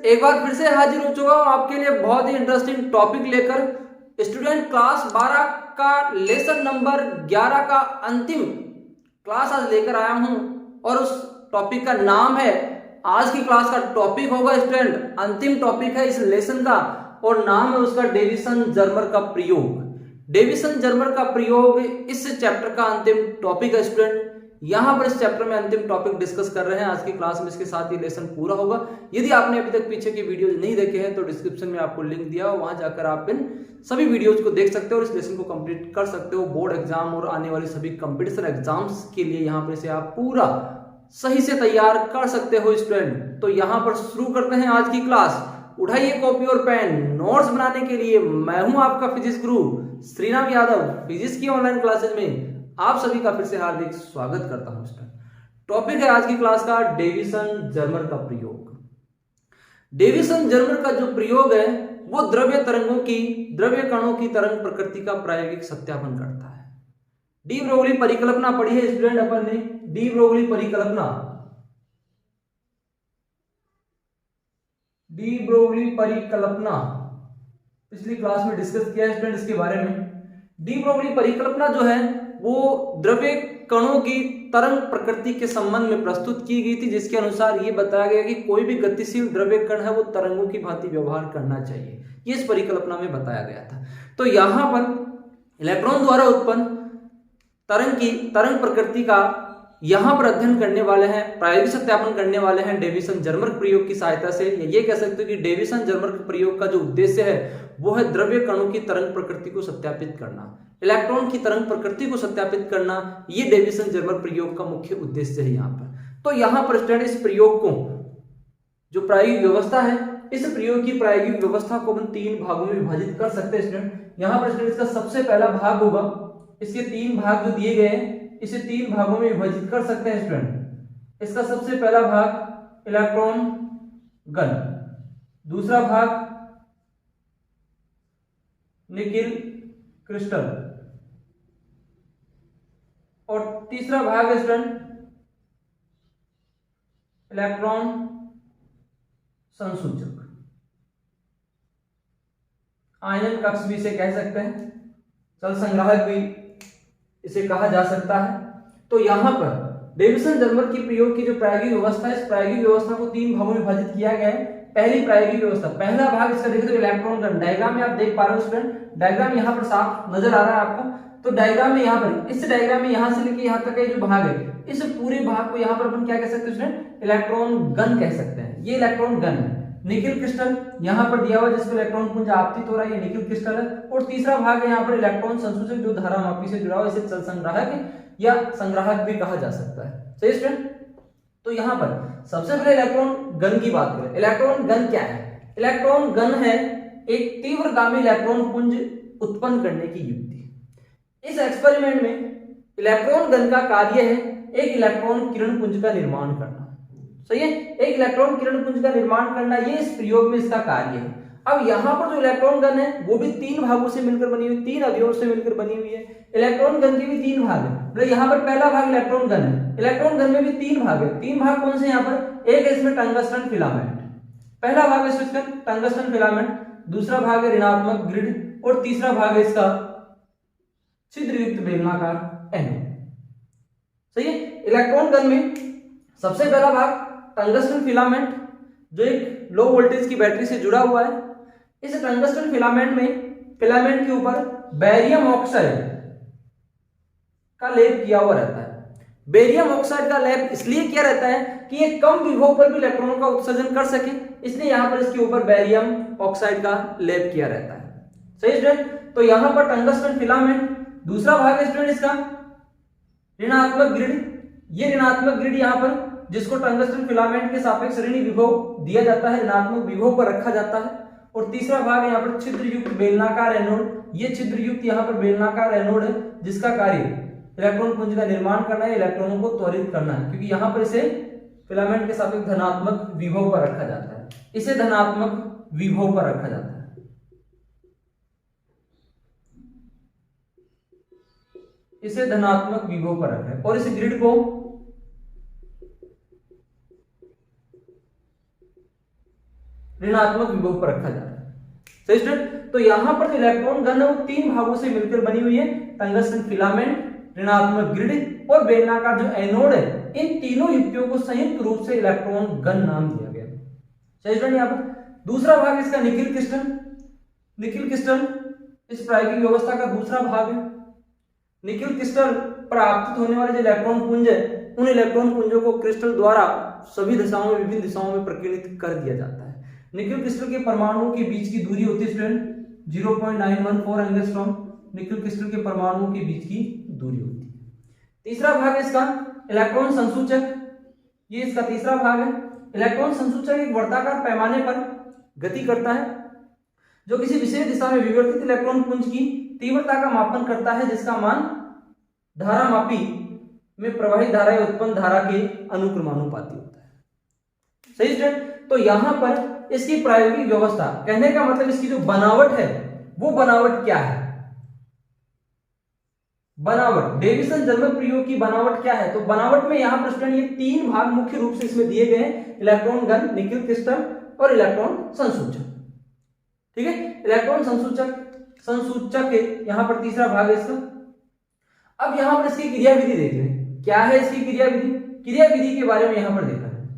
एक बार फिर से हाजिर हो चुका हूं आपके लिए बहुत ही इंटरेस्टिंग टॉपिक लेकर। स्टूडेंट क्लास 12 का लेसन नंबर 11 का अंतिम क्लास आज लेकर आया हूं और उस टॉपिक का नाम है, आज की क्लास का टॉपिक होगा स्टूडेंट, अंतिम टॉपिक है इस लेसन का और नाम है उसका डेविसन जर्मर का प्रयोग। डेविसन जर्मर का प्रयोग इस चैप्टर का अंतिम टॉपिक है स्टूडेंट। यहां पर इस चैप्टर में अंतिम टॉपिक डिस्कस कर रहे हैं आज की क्लास में, इसके साथ ही लेसन पूरा होगा। यदि आपने अभी तक पीछे की वीडियोज नहीं देखे हैं तो डिस्क्रिप्शन में आपको लिंक दिया हो, वहां जाकर आप इन सभी वीडियोज को देख सकते हो और इस लेसन को कंप्लीट कर सकते हो। बोर्ड एग्जाम और आने वाली सभी कंपटीशन एग्जाम्स के लिए यहाँ पर इसे आप पूरा सही से तैयार कर सकते हो स्टूडेंट। तो यहाँ पर शुरू करते हैं आज की क्लास। उठाइए कॉपी और पेन, नोट्स बनाने के लिए मैं हूं आपका फिजिक्स गुरु श्रीराम यादव। फिजिक्स की ऑनलाइन क्लासेज में आप सभी का फिर से हार्दिक स्वागत करता हूं स्टूडेंट। टॉपिक है आज की क्लास का डेविसन जर्मर का प्रयोग। डेविसन जर्मर का जो प्रयोग है वो द्रव्य कणों की तरंग प्रकृति का प्रायोगिक सत्यापन करता है। डी ब्रोगली परिकल्पना पढ़ी है स्टूडेंट अपन ने, डी ब्रोगली परिकल्पना, डी ब्रोगली परिकल्पना पिछली क्लास में डिस्कस किया है स्टूडेंट इसके बारे में। डी ब्रोगली परिकल्पना जो है वो द्रव्य कणों की तरंग प्रकृति के संबंध में प्रस्तुत की गई थी, जिसके अनुसार ये बताया गया कि कोई भी गतिशील द्रव्य कण है वो तरंगों की भांति व्यवहार करना चाहिए। ये इस परिकल्पना में बताया गया था। तो यहां पर इलेक्ट्रॉन द्वारा उत्पन्न तरंग प्रकृति का यहां पर अध्ययन करने वाले हैं, प्रायोगिक सत्यापन करने वाले हैं डेविसन जर्मर प्रयोग की सहायता से। ये कह सकते हो कि डेविसन जर्मर प्रयोग का जो उद्देश्य है वो है द्रव्य कणों की तरंग प्रकृति को सत्यापित करना, इलेक्ट्रॉन की तरंग प्रकृति को सत्यापित करना। ये डेविसन जर्मर प्रयोग का मुख्य उद्देश्य है यहाँ पर। तो यहाँ पर स्टूडेंट इस प्रयोग को जो प्रायोगिक व्यवस्था है, इस प्रयोग की प्रायोगिक व्यवस्था को हम 3 भागों में विभाजित कर सकते हैं स्टूडेंट। यहाँ पर स्टूडेंट इसका सबसे पहला भाग होगा, इसके 3 भाग जो दिए गए हैं इसे 3 भागों में विभाजित कर सकते हैं स्टूडेंट। इसका सबसे पहला भाग इलेक्ट्रॉन गन, दूसरा भाग निकिल क्रिस्टल और तीसरा भाग है स्टूडेंट इलेक्ट्रॉन संसूचक, आयनन कक्ष भी इसे कह सकते हैं, चल संग्राहक भी इसे कहा जा सकता है। तो यहां पर डेविसन जर्मर की प्रयोग की जो प्रायोगिक व्यवस्था है, इस प्रायोगिक व्यवस्था को 3 भागों में विभाजित किया गया है। पहली प्रायोगिक व्यवस्था, पहला भाग इसका देखो तो इलेक्ट्रॉन गन। डायग्राम में आप देख पा रहे हो स्टूडेंट, डायग्राम यहां पर साफ नजर आ रहा है आपको। तो डायग्राम में यहां पर, इस डायग्राम में यहां से लेके यहां तक का जो भाग है, इस पूरे भाग को यहां पर अपन क्या कह सकते हैं स्टूडेंट, इलेक्ट्रॉन गन कह सकते हैं। ये इलेक्ट्रॉन गन है। निकिल क्रिस्टल यहां पर दिया हुआ जिसमें इलेक्ट्रॉन पुंज आपतित हो रहा है, ये निकिल क्रिस्टल है। और तीसरा भाग है यहाँ पर इलेक्ट्रॉन संसूचक जो धारामापी से जुड़ा हुआ, इसे चल संग्राहक या संग्राहक भी कहा जा सकता है। सही स्टूडेंट। तो यहाँ पर सबसे पहले इलेक्ट्रॉन गन की बात करें। इलेक्ट्रॉन गन क्या है? इलेक्ट्रॉन गन है एक तीव्रगामी इलेक्ट्रॉन पुंज उत्पन्न करने की युक्ति। इस एक्सपेरिमेंट में इलेक्ट्रॉन गन का कार्य है एक इलेक्ट्रॉन किरण पुंज का निर्माण करना। सही है, एक इलेक्ट्रॉन किरण पुंज का निर्माण करना, ये इस प्रयोग में इसका कार्य है। अब यहाँ पर जो इलेक्ट्रॉन गन है वो भी 3 भागों से मिलकर बनी हुई, 3 अवयवों से मिलकर बनी हुई है। इलेक्ट्रॉन गन के भी 3 भाग है। मतलब यहाँ पर पहला भाग इलेक्ट्रॉन गन है, इलेक्ट्रॉन गन में भी 3 भाग है। 3 भाग कौन से यहाँ पर? एक है इसमें टंगस्टन फिलामेंट, पहला भाग है इसका टंगस्टन फिलामेंट, दूसरा भाग है ऋणात्मक ग्रिड और तीसरा भाग है इसका छिद्रयुक्त बेलनाकार एनोड। सही है। इलेक्ट्रॉन गन में सबसे पहला भाग टंगस्टन फिलामेंट जो एक लो वोल्टेज की बैटरी से जुड़ा हुआ है। इस टंगस्टन फिलामेंट में, फिलामेंट के ऊपर बेरियम ऑक्साइड का लेप किया हुआ रहता है। बेरियम ऑक्साइड का लेप इसलिए किया रहता है कि ये कम विभव पर भी इलेक्ट्रॉनों का उत्सर्जन कर सके, इसलिए यहां पर इसके ऊपर बेरियम ऑक्साइड का लेप किया रहता है। सही स्टूडेंट। तो यहां पर टंगस्टन फिलामेंट, दूसरा भाग है स्टूडेंट इसका ऋणात्मक ग्रिड। ये ऋणात्मक ग्रिड यहां पर जिसको टंगस्टन फिलामेंट के सापेक्ष ऋणी विभव दिया जाता है, ऋणात्मक विभव पर रखा जाता है। और तीसरा भाग यहाँ पर छिद्रयुक्त बेलनाकार एनोड। ये छिद्रयुक्त यहाँ पर बेलनाकार एनोड है जिसका कार्य इलेक्ट्रॉन पुंज का निर्माण करना है, इलेक्ट्रॉनों को त्वरित करना है, क्योंकि यहाँ पर इसे फिलामेंट के सापेक्ष धनात्मक विभव पर रखा जाता है, इसे धनात्मक विभव पर रखा जाता है। इसे धनात्मक विभव पर रखें और इस ग्रिड को ऋणात्मक विभव पर रखा जा रहा है। सही स्टूडेंट, तो यहां पर जो इलेक्ट्रॉन गन है वो तीन भागों से मिलकर बनी हुई है, टंगस्टन फिलामेंट, ऋणात्मक ग्रिड और बेलनाकार जो एनोड है। इन तीनों युक्तियों को संयुक्त रूप से इलेक्ट्रॉन गन नाम दिया गया। सही स्टूडेंट, यहां पर दूसरा भाग इसका निकिल क्रिस्टल। निकिल क्रिस्टल इस प्रायोगिक व्यवस्था का दूसरा भाग है। निकिल क्रिस्टल पर आपतित होने वाले जो इलेक्ट्रॉन पुंज है, उन इलेक्ट्रॉन पुंजों को क्रिस्टल द्वारा सभी दिशाओं में, विभिन्न दिशाओं में प्रकीर्णित कर दिया जाता है। निकिल क्रिस्टल के परमाणुओं के बीच की दूरी होती है स्टूडेंट 0.914 एंगस्ट्रॉम। निकिल क्रिस्टल के परमाणुओं के बीच की दूरी होती है। तीसरा भाग है इसका इलेक्ट्रॉन संसूचक। ये इसका तीसरा भाग है। इलेक्ट्रॉन संसूचक एक वर्ताकार पैमाने पर गति करता है जो किसी विशेष दिशा में विवर्तित इलेक्ट्रॉन पुंज की तीव्रता का मापन करता है, जिसका मान धारामापी में प्रवाहित धारा या उत्पन्न धारा के अनुक्रमानुपाती होता है। सही स्टूडेंट, तो यहां पर इसकी प्रायोगिक व्यवस्था, कहने का मतलब इसकी जो बनावट है वो बनावट क्या है? बनावट, डेविसन जर्मर प्रयोग की बनावट क्या है? तो बनावट में यहां पर स्टूडेंट ये तीन भाग मुख्य रूप से इसमें दिए गए हैं, इलेक्ट्रॉन गन, निकिल क्रिस्टल और इलेक्ट्रॉन संसूचक। ठीक है, इलेक्ट्रॉन संसूचक यहां पर तीसरा भाग है इसका। अब यहां पर इसकी क्रियाविधि देख रहे हैं, क्या है इसकी क्रियाविधि? क्रियाविधि के बारे में यहां पर देखा है।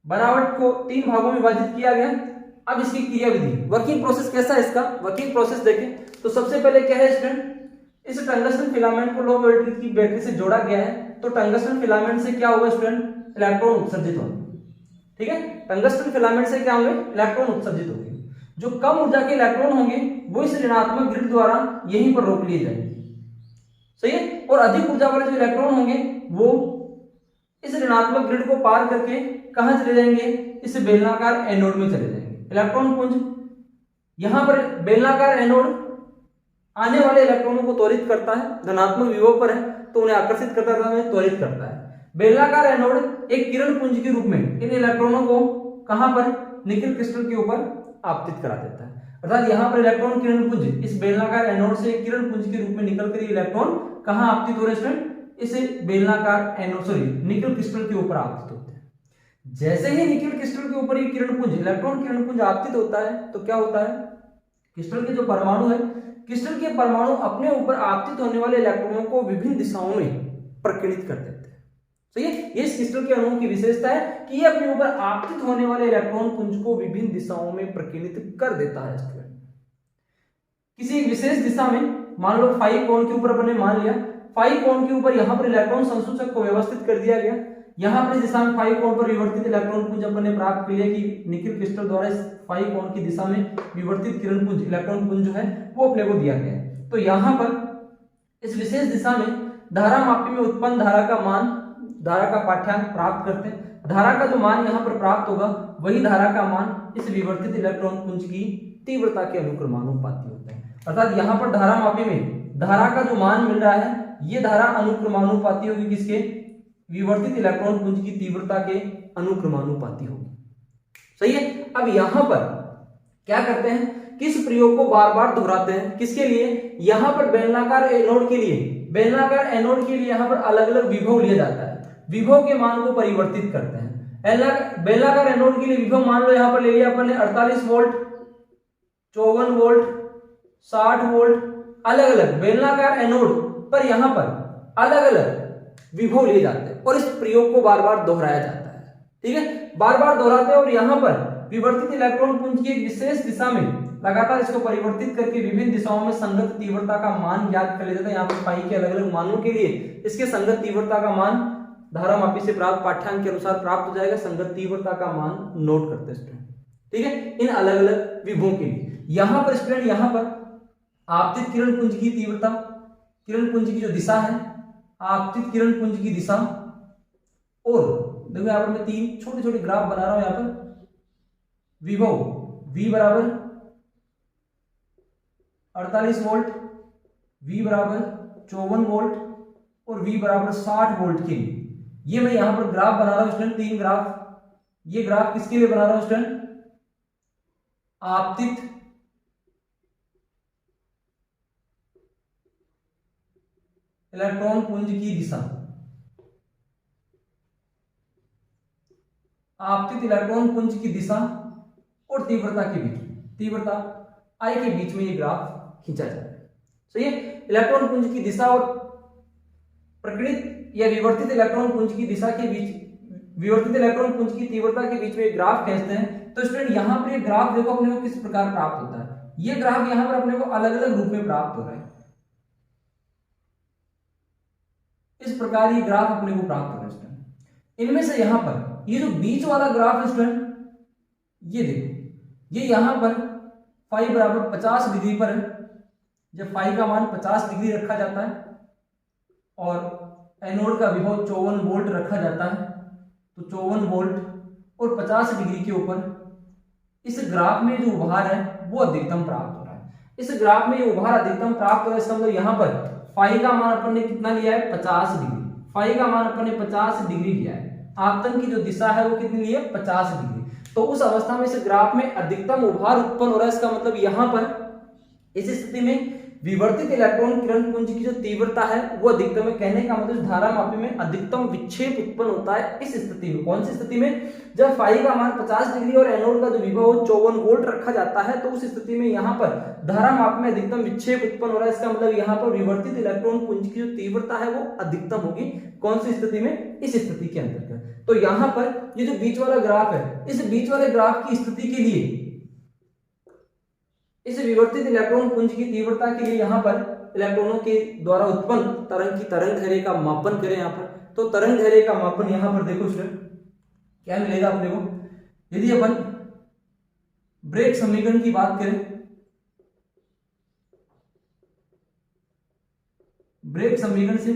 बनावट को तीन भागों में विभाजित किया गया। अब इसकी क्रियाविधि, वर्किंग प्रोसेस कैसा है इसका? वर्किंग प्रोसेस देखें तो सबसे पहले क्या है स्टूडेंट, इस टंगस्टन फिलामेंट को लो वोल्टेज की बैटरी से जोड़ा गया है। तो टंगस्टन फिलामेंट से क्या होगा स्टूडेंट? इलेक्ट्रॉन उत्सर्जित होंगे। ठीक है, टंगस्टन फिलामेंट से क्या होंगे? इलेक्ट्रॉन उत्सर्जित होंगे। जो कम ऊर्जा के इलेक्ट्रॉन होंगे वो इस ऋणात्मक ग्रिड द्वारा यहीं पर रोक लिए जाएंगे। सही है, और अधिक ऊर्जा वाले जो इलेक्ट्रॉन होंगे वो इस ऋणात्मक ग्रिड को पार करके कहां चले जाएंगे? इस बेलनाकार एनोड में चले जाएंगे। इलेक्ट्रॉन पुंज यहां पर बेलनाकार एनोड आने वाले इलेक्ट्रॉनों को त्वरित करता है, धनात्मक विभव पर है तो उन्हें आकर्षित करता है, उन्हें त्वरित करता है। बेलनाकार एनोड एक किरण पुंज के रूप में इन इलेक्ट्रॉनों को कहां पर? निकिल क्रिस्टल के ऊपर आपतित करा देता है। अर्थात यहां पर इलेक्ट्रॉन किरण पुंज इस बेलनाकार एनोड से किरण पुंज के रूप में निकलकर ये इलेक्ट्रॉन कहां आपतित हो रहे हैं? इस बेलनाकार एनोड निकिल क्रिस्टल के ऊपर आपतित होते हैं। जैसे ही निकिल क्रिस्टल के ऊपर ये किरण पुंज, इलेक्ट्रॉन किरण पुंज आपतित होता है तो क्या होता है? क्रिस्टल के जो परमाणु है, क्रिस्टल के परमाणु अपने ऊपर आपतित होने वाले इलेक्ट्रॉनों को विभिन्न दिशाओं में प्रकीर्णित कर देते हैं। तो ये इस क्रिस्टल के अणुओं की विशेषता है कि ये अपने ऊपर आपतित होने वाले इलेक्ट्रॉन पुंज को विभिन्न दिशाओं में प्रकीर्णित कर देता है स्टूडेंट। किसी एक विशेष दिशा में, मान लो फाई कोण के ऊपर अपने मान लिया, फाई कोण के ऊपर यहां पर इलेक्ट्रॉन संसूचक को व्यवस्थित कर दिया गया। यहां पर इस दिशा में फाई कोण पर विवर्तित इलेक्ट्रॉन पुंज अपन ने प्राप्त कर लिया कि निकिल क्रिस्टल द्वारा इस फाई कोण की दिशा में विवर्तित किरण पुंज, इलेक्ट्रॉन पुंज जो है वो अपने को दिया गया है। तो यहां पर इस विशेष दिशा में धारामापी में उत्पन्न धारा का मान, धारा का पाठ्यांक प्राप्त करते हैं। धारा का जो मान यहां पर प्राप्त होगा वही धारा का मान इस विवर्तित इलेक्ट्रॉन पुंज की तीव्रता के अनुक्रमानुपाती होता है। अर्थात यहां पर धारामापी में धारा का जो मान मिल रहा है ये धारा अनुक्रमानुपाती होगी किसके? विवर्तित इलेक्ट्रॉन पुंज की तीव्रता के अनुक्रमानुपाती होगी। सही है, अब यहां पर क्या करते हैं? किस प्रयोग को बार बार दोहराते हैं? किसके लिए? यहां पर बेलनाकार एनोड के लिए, बेलनाकार एनोड के लिए यहां पर अलग अलग विभव लिया जाता है। विभव के मान को परिवर्तित करते हैं। बेलनाकार एनोड के लिए विभव मान लो यहां पर ले लिया अपन ने 48 वोल्ट, 54 वोल्ट, 60 वोल्ट, अलग अलग बेलनाकार एनोड पर यहां पर अलग अलग विभव लिए जाते हैं और इस प्रयोग को बार बार दोहराया जाता है। ठीक है, बार बार दोहराते हैं और यहां पर विवर्तित इलेक्ट्रॉन पुंज की एक विशेष दिशा में लगातार इसको परिवर्तित करके विभिन्न दिशाओं में संगत तीव्रता का मान ज्ञात कर लिया जाता है। यहाँ पर फाई के अलग अलग मानों के लिए इसके संगत तीव्रता का मान धारामापी से प्राप्त पाठ्यांक के अनुसार प्राप्त हो जाएगा। संगत तीव्रता का मान नोट करते हैं। ठीक है, इन अलग अलग विभवों के लिए यहां पर स्टूडेंट, यहां पर आपतित किरण पुंज की तीव्रता, किरण पुंज की जो दिशा है, आपतित किरण पुंज की दिशा, और देखो यहां पर मैं तीन छोटे छोटे ग्राफ बना रहा हूं। यहां पर विभव V बराबर 48 वोल्ट, V बराबर 54 वोल्ट और V बराबर 60 वोल्ट के लिए ये मैं यहां पर ग्राफ बना रहा हूं स्टूडेंट, तीन ग्राफ। ये ग्राफ किसके लिए बना रहा हूं स्टूडेंट? आपतित इलेक्ट्रॉन पुंज की दिशा, आपतित इलेक्ट्रॉन पुंज की दिशा और तीव्रता के बीच में, तीव्रता I के बीच में ये ग्राफ खींचा जाता है। सही है। इलेक्ट्रॉन पुंज की दिशा और प्रकीर्णित या विवर्तित इलेक्ट्रॉन पुंज की दिशा के बीच, विवर्तित इलेक्ट्रॉन पुंज की तीव्रता के बीच में ग्राफ खींचते हैं। तो स्टूडेंट यहाँ पर ये ग्राफ देखो अपने को किस प्रकार प्राप्त होता है। ये ग्राफ यहाँ पर अपने को अलग अलग रूप में प्राप्त हो रहा है। इस प्रकार ये ग्राफ अपने को प्राप्त हो रहा है स्टूडेंट। इनमें से यहाँ पर ये जो बीच वाला ग्राफ है स्टूडेंट, ये देखो, ये यहाँ पर फाई बराबर 50 डिग्री पर है। जब फाई का मान 50 डिग्री रखा जाता है और एनोड का विभव 54 वोल्ट रखा जाता है, तो 54 वोल्ट और 50 डिग्री के ऊपर इस ग्राफ में जो उभार है वो अधिकतम प्राप्त हो रहा है। इस ग्राफ में ये उभार अधिकतम प्राप्त हो रहा है। इसका मतलब यहाँ पर फाई का मान अपन ने कितना लिया है, 50 डिग्री। फाई का मान अपन ने 50 डिग्री लिया है। आपतन की जो दिशा है वो कितनी ली है, 50 डिग्री। तो उस अवस्था में इस ग्राफ में अधिकतम उभार उत्पन्न हो रहा है। इसका मतलब यहाँ पर इस स्थिति में विवर्तित इलेक्ट्रॉन किरण पुंज की जो तीव्रता है वो अधिकतम है। कहने का मतलब धारा मापी में अधिकतम विक्षेप उत्पन्न होता है इस स्थिति में। कौन सी स्थिति में, जब फाई का मान 50 डिग्री और एनोड का जो विभव 54 वोल्ट रखा जाता है, तो उस स्थिति में यहाँ पर धारा माप में अधिकतम विक्षेप उत्पन्न हो रहा है। इसका मतलब यहाँ पर विवर्तित इलेक्ट्रॉन पुंज की जो तीव्रता है वो अधिकतम होगी। कौन सी स्थिति में, इस स्थिति के अंतर्गत। तो यहाँ पर ये जो बीच वाला ग्राफ है, इस बीच वाले ग्राफ की स्थिति के लिए, इस विवर्तित इलेक्ट्रॉन पुंज की तीव्रता के लिए यहाँ पर इलेक्ट्रॉनों के द्वारा उत्पन्न तरंग की तरंग दैर्ध्य का मापन करें यहाँ पर, तो तरंग दैर्ध्य का मापन यहाँ पर देखो स्टूडेंट क्या मिलेगा अपने को। यदि अपन ब्रेग समीकरण की बात करें, ब्रेग समीकरण से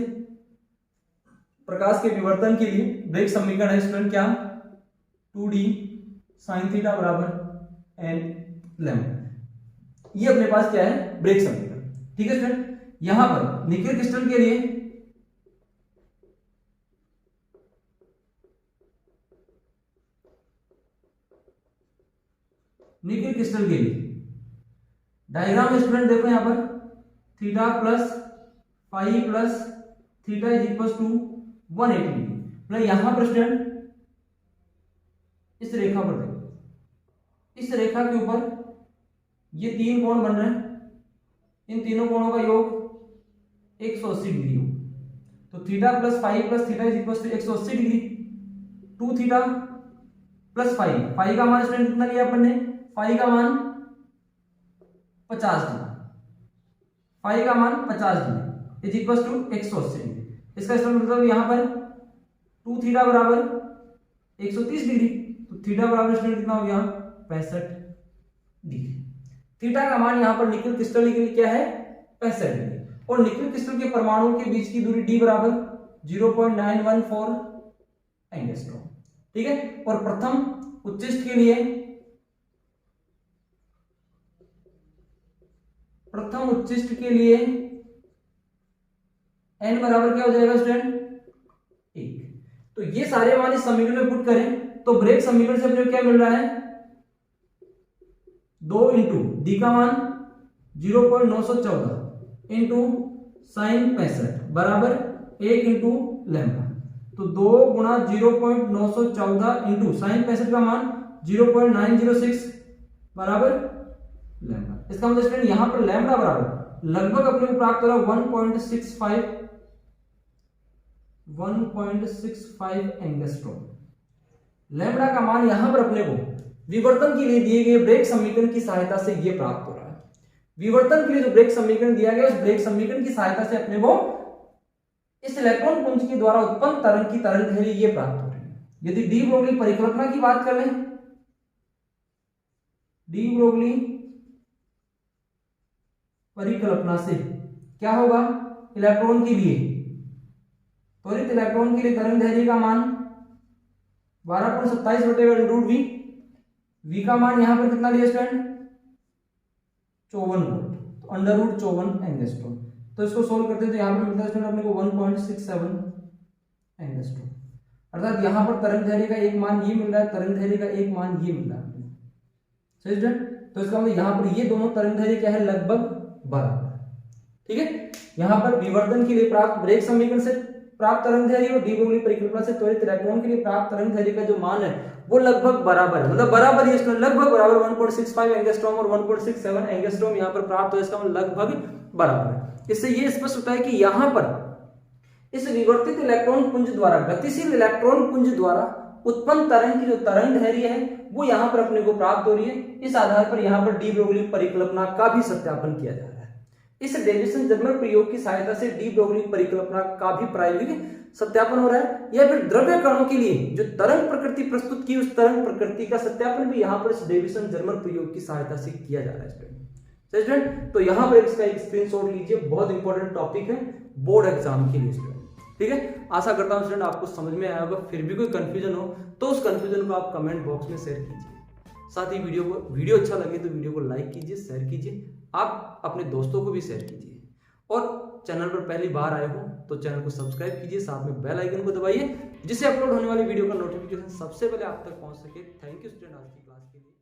प्रकाश के विवर्तन के लिए ब्रेग समीकरण है स्टूडेंट क्या, 2d sin थीटा बराबर n लैम्डा। ये अपने पास क्या है, ब्रेग समीकरण। ठीक है स्टूडेंट। यहां पर निकेल क्रिस्टल के लिए डायग्राम में स्टूडेंट देखो यहां पर theta plus phi plus theta is equal to 180 degree. मतलब यहां पर स्टूडेंट इस रेखा पर देखो, इस रेखा के ऊपर ये तीन कोण बन रहे हैं। इन तीनों कोणों का योग 180 डिग्री हो। तो theta plus phi plus theta is equal to 180 degree. 2 theta plus phi, phi का मान स्टूडेंट कितना लिया अपन ने, फाई का मान 50 डिग्री, फाई का मान 50 degree is equal to 180 degree. इसका मतलब यहाँ पर 2 थीटा बराबर 130 डिग्री, तो थीटा बराबर स्टूडेंट कितना हो गया, 65 डिग्री। थीटा का मान यहाँ पर निकेल क्रिस्टल के लिए क्या है, 65 डिग्री। और निकेल क्रिस्टल के परमाणुओं के बीच की दूरी d बराबर 0.914 एंगस्ट्रॉम। ठीक है। और प्रथम उच्चिष्ट के लिए, प्रथम उच्चिष्ट के लिए n बराबर क्या हो जाएगा स्टूडेंट, 1। तो ये सारे मान इस समीकरण में पुट करें तो ब्रेग समीकरण से अपने क्या मिल रहा है, 2 इंटू डी का मान 0.914 इंटू साइन 65 बराबर 1 इंटू लैम्डा। तो 2 गुणा 0.914 इंटू साइन 65 का मान 0.906 बराबर लैम्डा। इसका मतलब स्टूडेंट यहां पर लैम्डा बराबर लगभग अपने को प्राप्त हो रहा है 1.65 एंगस्ट्रॉम। लैम्डा का मान यहां पर अपने को विवर्तन के लिए दिए गए ब्रेग समीकरण की सहायता से ये प्राप्त हो रहा है। विवर्तन के लिए जो ब्रेग समीकरण दिया गया, उस ब्रेग समीकरण की सहायता से अपने को इस इलेक्ट्रॉन पुंज के द्वारा उत्पन्न तरंग की तरंग दैर्ध्य ये प्राप्त हो रही है। यदि डी ब्रोगली परिकल्पना की बात करें, डी ब्रोगली परिकल्पना से क्या होगा, इलेक्ट्रॉन के लिए, त्वरित इलेक्ट्रॉन के लिए तरंग दैर्ध्य का मान 12.27 बटे अंडर वी। V का मान यहां पर कितना लिया स्टूडेंट, 54 वोल्ट, तो अंडर रूट 54 एंगस्ट्रॉम। तो इसको सोल्व करते हैं तो यहां पर मिलता है स्टूडेंट अपने को 1.67 एंगस्ट्रॉम। अर्थात यहां पर तरंग दैर्ध्य का एक मान ये मिल रहा है, तरंग दैर्ध्य का एक मान ये मिल रहा है। सही स्टूडेंट। तो इसका मतलब यहां पर ये दोनों तरंग दैर्ध्य क्या है, लगभग बराबर। ठीक है। यहां पर विवर्तन के लिए प्राप्त ब्रेग समीकरण से प्राप्त तरंग दैर्ध्य और डी ब्रोगली परिकल्पना से त्वरित इलेक्ट्रॉन के लिए प्राप्त तरंग दैर्ध्य का जो मान है वो लगभग बराबर है, मतलब बराबर ही स्टूडेंट, लगभग बराबर 1.65 एंगस्ट्रॉम और 1.67 एंगस्ट्रॉम यहाँ पर प्राप्त हो, इसका मतलब लगभग बराबर है। इससे ये स्पष्ट होता है कि यहाँ पर इस विवर्तित इलेक्ट्रॉन पुंज द्वारा, गतिशील इलेक्ट्रॉन पुंज द्वारा उत्पन्न तरंग की जो तरंग दैर्घ्य है वो यहाँ पर अपने को प्राप्त हो रही है। इस आधार पर यहाँ पर डी ब्रोगली परिकल्पना का भी सत्यापन किया जा रहा है। इस डेविसन जर्मर प्रयोग की सहायता से डी ब्रोगली परिकल्पना का भी प्रायोगिक सत्यापन हो रहा है, या फिर द्रव्य कणों के लिए जो तरंग प्रकृति प्रस्तुत की उस तरंग प्रकृति का सत्यापन भी यहाँ पर इस डेविसन जर्मर प्रयोग की सहायता से किया जा रहा है स्टूडेंट। तो यहाँ पर इसका एक स्क्रीनशॉट लीजिए, बहुत इंपॉर्टेंट टॉपिक है बोर्ड एग्जाम के लिए स्टूडेंट। ठीक है, आशा करता हूँ स्टूडेंट आपको समझ में आया होगा। फिर भी कोई कंफ्यूजन हो तो उस कंफ्यूजन को आप कमेंट बॉक्स में शेयर कीजिए। साथ ही वीडियो अच्छा लगे तो वीडियो को लाइक कीजिए, शेयर कीजिए, आप अपने दोस्तों को भी शेयर कीजिए। और चैनल पर पहली बार आए हो तो चैनल को सब्सक्राइब कीजिए, साथ में बेल आइकन को दबाइए, जिससे अपलोड होने वाली वीडियो का नोटिफिकेशन सबसे पहले आप तक पहुंच सके। थैंक यू स्टूडेंट आज की क्लास के लिए।